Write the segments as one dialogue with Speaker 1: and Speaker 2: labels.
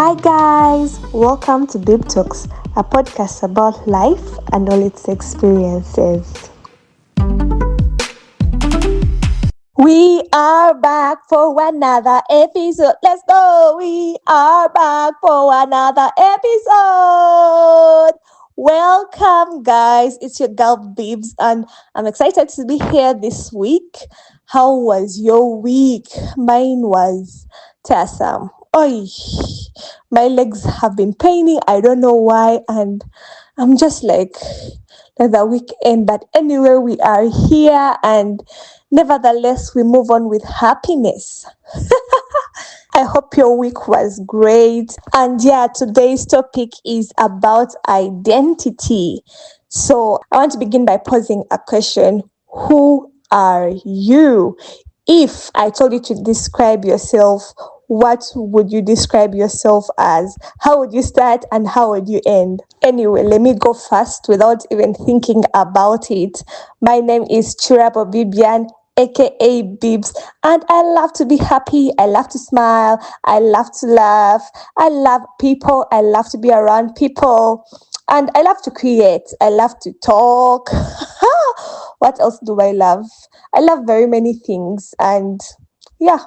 Speaker 1: Hi guys, welcome to Babe Talks, a podcast about life and all its experiences. We are back for another episode. Let's go. We are back for another episode. Welcome guys. It's your girl Babes and I'm excited to be here this week. How was your week? Mine was awesome. Oi, my legs have been paining. I don't know why, and I'm just like the weekend. But anyway, we are here, and nevertheless, we move on with happiness. I hope your week was great. And yeah, today's topic is about identity. So I want to begin by posing a question. Who are you? If I told you to describe yourself, what would you describe yourself as? How would you start and how would you end? Anyway, let me go first without even thinking about it. My name is Chirabo Bibian, aka Bibs, and I love to be happy. I love to smile. I love to laugh. I love people. I love to be around people. And I love to create. I love to talk. What else do I love? I love very many things. And yeah,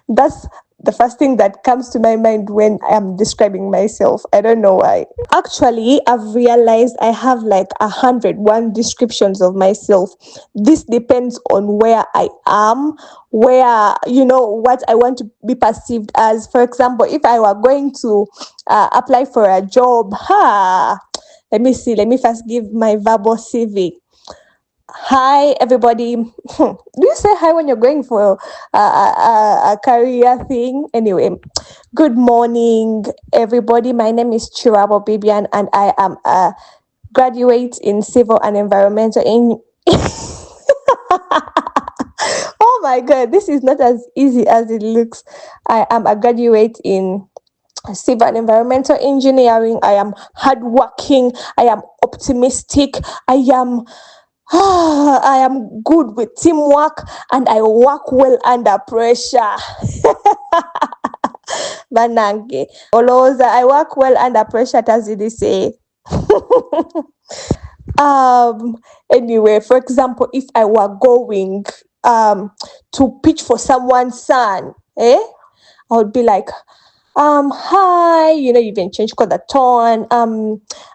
Speaker 1: that's the first thing that comes to my mind when I'm describing myself. I don't know why. Actually, I've realized I have like 101 descriptions of myself. This depends on where I am, what I want to be perceived as. For example, if I were going to apply for a job, let me first give my verbal CV. Hi, everybody. Do you say hi when you're going for a career thing? Anyway, good morning, everybody. My name is Chirabo Bibian, and I am a graduate in civil and environmental Oh my God, this is not as easy as it looks. I am a graduate in civil and environmental engineering. I am hardworking. I am optimistic. I am good with teamwork and I work well under pressure. Banange. Oloza, I work well under pressure, Tazidi say. Anyway, for example, if I were going to pitch for someone's son, I would be like, hi, you can change the tone.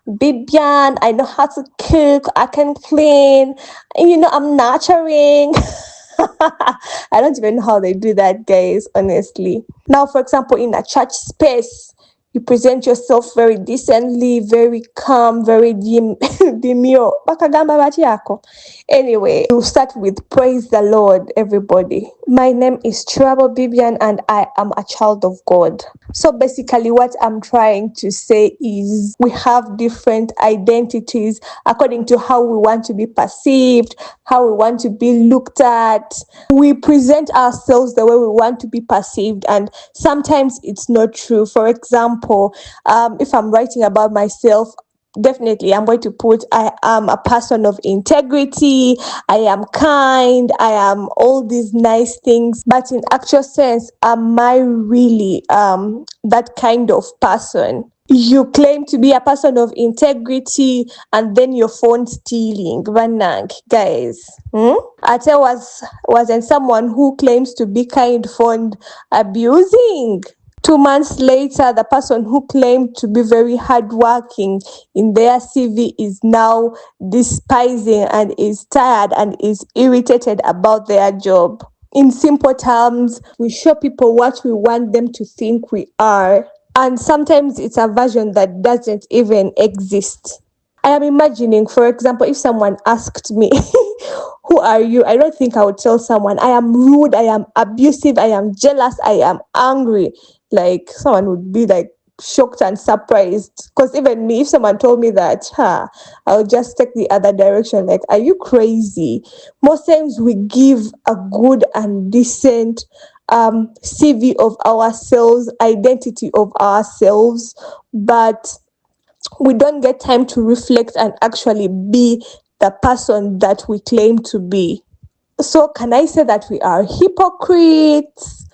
Speaker 1: Bibian, I know how to cook, I can clean, I'm nurturing. I don't even know how they do that, guys, honestly. Now, for example, in a church space, you present yourself very decently, very calm, very demure. Anyway, you start with praise the Lord, everybody. My name is Chirabo Bibian and I am a child of God. So basically what I'm trying to say is we have different identities according to how we want to be perceived, how we want to be looked at. We present ourselves the way we want to be perceived, and sometimes it's not true. For example, if I'm writing about myself, definitely I'm going to put I am a person of integrity, I am kind, I am all these nice things. But in actual sense, am I really that kind of person? You claim to be a person of integrity and then your phone stealing. Banang, guys. Ate wasn't someone who claims to be kind phone abusing. 2 months later, the person who claimed to be very hardworking in their CV is now despising and is tired and is irritated about their job. In simple terms, we show people what we want them to think we are. And sometimes it's a version that doesn't even exist. I am imagining, for example, if someone asked me, who are you? I don't think I would tell someone, I am rude, I am abusive, I am jealous, I am angry. Like, someone would be like shocked and surprised. Because even me, if someone told me that, I would just take the other direction. Like, are you crazy? Most times we give a good and decent CV of ourselves, identity of ourselves, but we don't get time to reflect and actually be the person that we claim to be. So can I say that we are hypocrites?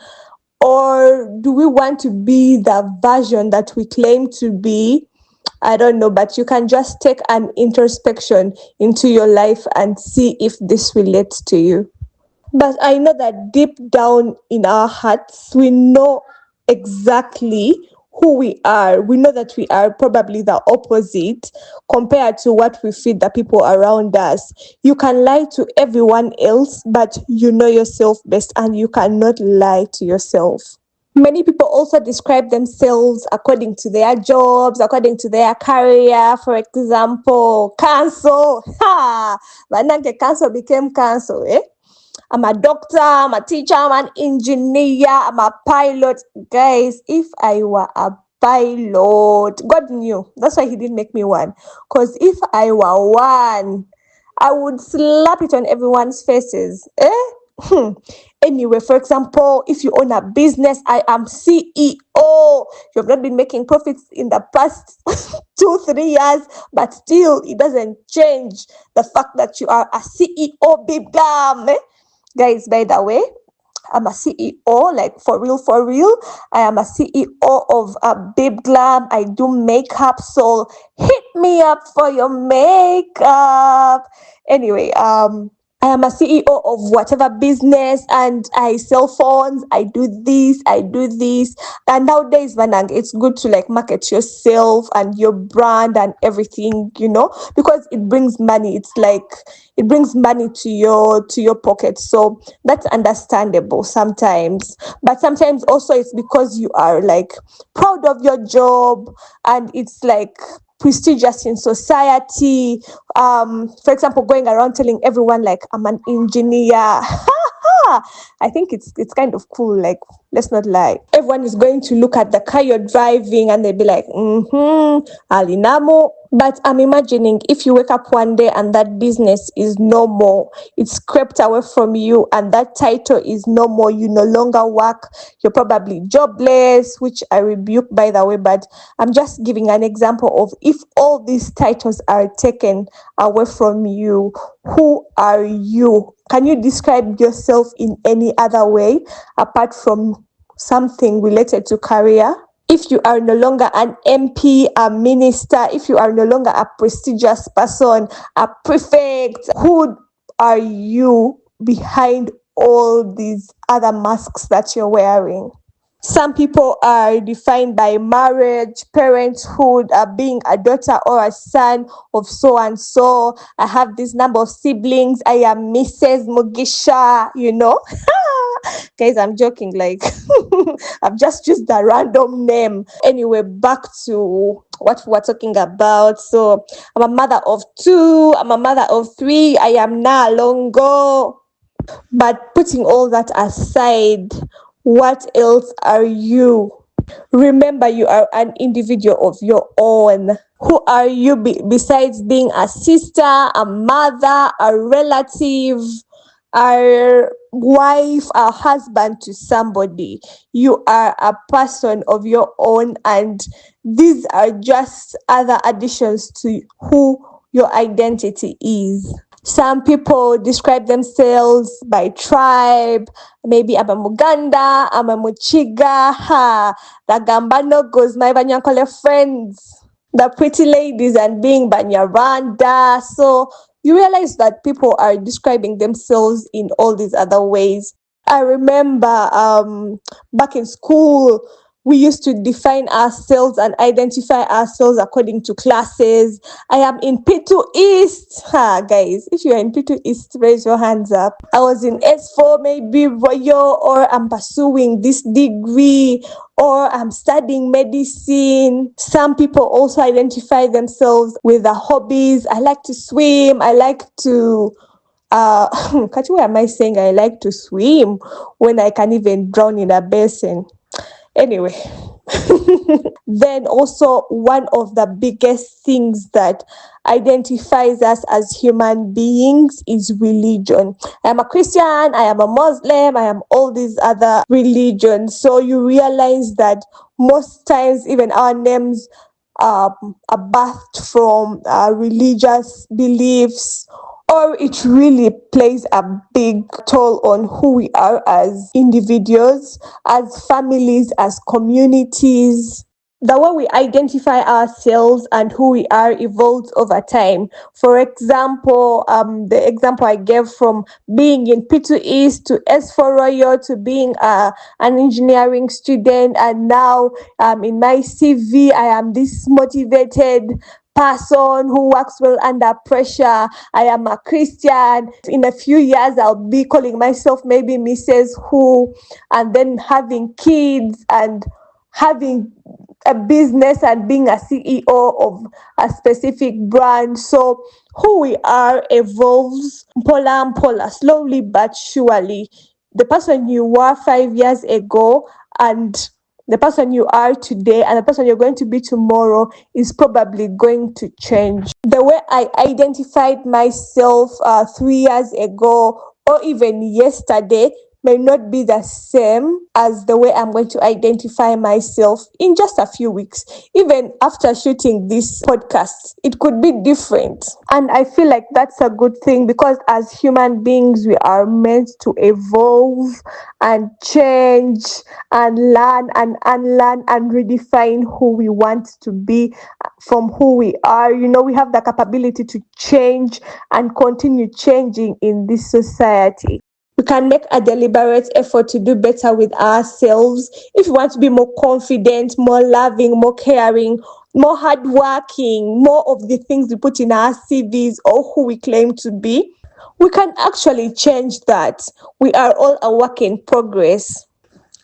Speaker 1: Or do we want to be the version that we claim to be? I don't know, but you can just take an introspection into your life and see if this relates to you. But I know that deep down in our hearts, we know exactly who we are. We know that we are probably the opposite compared to what we feed the people around us. You can lie to everyone else, but you know yourself best and you cannot lie to yourself. Many people also describe themselves according to their jobs, according to their career. For example, cancel. Ha! Bananke cancel became cancel, eh? I'm a doctor, I'm a teacher, I'm an engineer, I'm a pilot. Guys, if I were a pilot, God knew. That's why He didn't make me one. Because if I were one, I would slap it on everyone's faces. Anyway, for example, if you own a business, I am CEO. You have not been making profits in the past 2-3 years, but still, it doesn't change the fact that you are a CEO, big gum. Guys, by the way, I'm a CEO, like for real. I am a CEO of Babe Glam. I do makeup, so hit me up for your makeup. Anyway, I am a CEO of whatever business and I sell phones. I do this. And nowadays, Vanang, it's good to like market yourself and your brand and everything, because it brings money. It's like it brings money to your pocket. So that's understandable sometimes. But sometimes also it's because you are like proud of your job and it's like prestigious in society. For example, going around telling everyone like I'm an engineer. I think it's kind of cool. Like, let's not lie. Everyone is going to look at the car you're driving and they'll be like, Alinamo. But I'm imagining if you wake up one day and that business is no more, it's crept away from you and that title is no more, you no longer work, you're probably jobless, which I rebuke by the way, but I'm just giving an example of if all these titles are taken away from you, who are you? Can you describe yourself in any other way apart from something related to career? If you are no longer an MP, a minister, if you are no longer a prestigious person, a prefect, who are you behind all these other masks that you're wearing? Some people are defined by marriage, parenthood, being a daughter or a son of so and so. I have this number of siblings. I am Mrs. Mugisha, Guys, I'm joking. Like, I've just used a random name. Anyway, back to what we're talking about. So, I'm a mother of 2. I'm a mother of 3. I am now Longo. But putting all that aside, what else are you? Remember, you are an individual of your own. Who are you besides being a sister, a mother, a relative, a wife, a husband to somebody? You are a person of your own, and these are just other additions to who your identity is. Some people describe themselves by tribe. Maybe I'm a Muganda, I'm a Muchiga, the Gambano goes my Banyankole friends, the pretty ladies and being Banyaranda. So you realize that people are describing themselves in all these other ways. I remember back in school, we used to define ourselves and identify ourselves according to classes. I am in P2 East. Guys, if you are in P2 East, raise your hands up. I was in S4, maybe Royal, or I'm pursuing this degree, or I'm studying medicine. Some people also identify themselves with their hobbies. I like to swim. I like to Kati, why am I saying I like to swim when I can even drown in a basin? Anyway, then also one of the biggest things that identifies us as human beings is religion. I am a Christian, I am a Muslim, I am all these other religions. So you realize that most times even our names are birthed from religious beliefs or it really plays a big toll on who we are as individuals, as families, as communities. The way we identify ourselves and who we are evolves over time. For example, the example I gave from being in P2 East to S4 Royal to being an engineering student, and now in my CV, I am this motivated person who works well under pressure. I am a Christian. In a few years, I'll be calling myself maybe Mrs. Who, and then having kids and having a business and being a CEO of a specific brand. So who we are evolves pola pola, slowly but surely. The person you were 5 years ago and the person you are today and the person you're going to be tomorrow is probably going to change. The way I identified myself 3 years ago or even yesterday may not be the same as the way I'm going to identify myself in just a few weeks. Even after shooting this podcast, it could be different. And I feel like that's a good thing because as human beings, we are meant to evolve and change and learn and unlearn and redefine who we want to be from who we are. You know, we have the capability to change and continue changing in this society. We can make a deliberate effort to do better with ourselves if we want to be more confident, more loving, more caring, more hardworking, more of the things we put in our CVs or who we claim to be. We can actually change that. We are all a work in progress.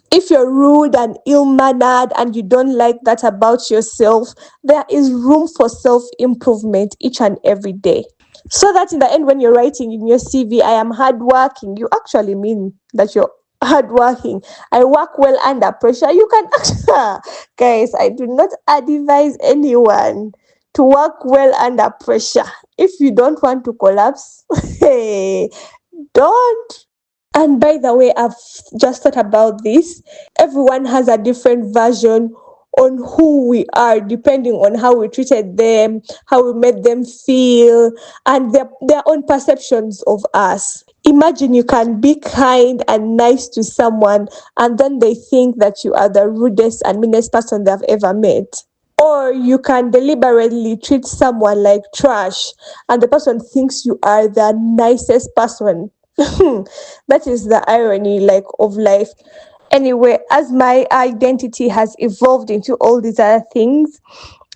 Speaker 1: If you're rude and ill-mannered and you don't like that about yourself, there is room for self-improvement each and every day. So that in the end, when you're writing in your CV, I am hardworking, you actually mean that you're hardworking. I work well under pressure. You can, guys, I do not advise anyone to work well under pressure. If you don't want to collapse, hey, don't. And by the way, I've just thought about this. Everyone has a different version on who we are, depending on how we treated them, how we made them feel, and their own perceptions of us. Imagine you can be kind and nice to someone, and then they think that you are the rudest and meanest person they've ever met. Or you can deliberately treat someone like trash, and the person thinks you are the nicest person. That is the irony, like, of life. Anyway, as my identity has evolved into all these other things,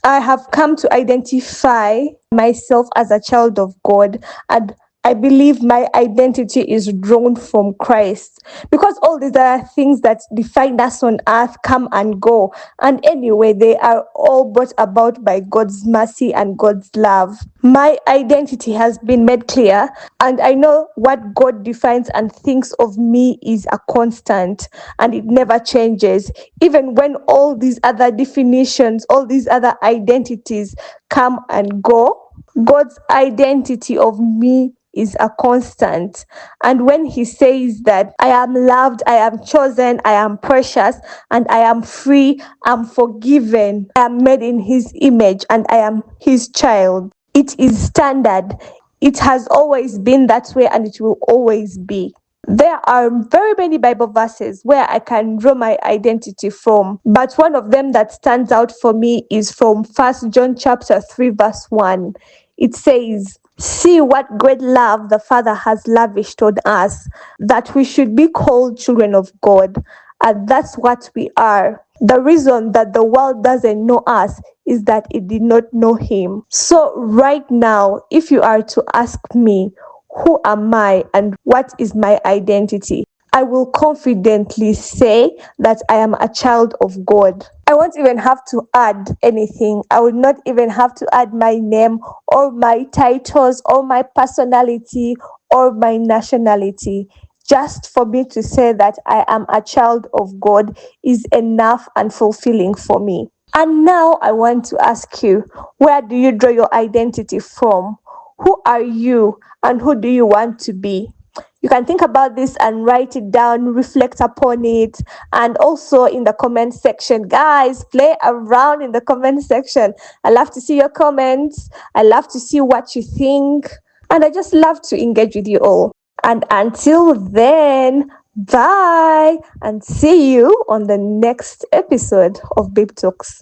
Speaker 1: I have come to identify myself as a child of God, and I believe my identity is drawn from Christ because all these are things that define us on earth come and go. And anyway, they are all brought about by God's mercy and God's love. My identity has been made clear, and I know what God defines and thinks of me is a constant and it never changes. Even when all these other definitions, all these other identities come and go, God's identity of me is a constant. And when he says that I am loved, I am chosen, I am precious, and I am free, I'm forgiven, I am made in his image, and I am his child, it is standard. It has always been that way, and it will always be. There are very many Bible verses where I can draw my identity from, but one of them that stands out for me is from 1 John chapter 3 verse 1. It says, "See what great love the Father has lavished on us, that we should be called children of God." And that's what we are. The reason that the world doesn't know us is that it did not know him. So right now, if you are to ask me, who am I and what is my identity, I will confidently say that I am a child of God. I won't even have to add anything. I would not even have to add my name or my titles or my personality or my nationality. Just for me to say that I am a child of God is enough and fulfilling for me. And now I want to ask you, where do you draw your identity from? Who are you and who do you want to be? You can think about this and write it down, reflect upon it, and also in the comment section. Guys, play around in the comment section. I love to see your comments. I love to see what you think. And I just love to engage with you all. And until then, bye and see you on the next episode of Babe Talks.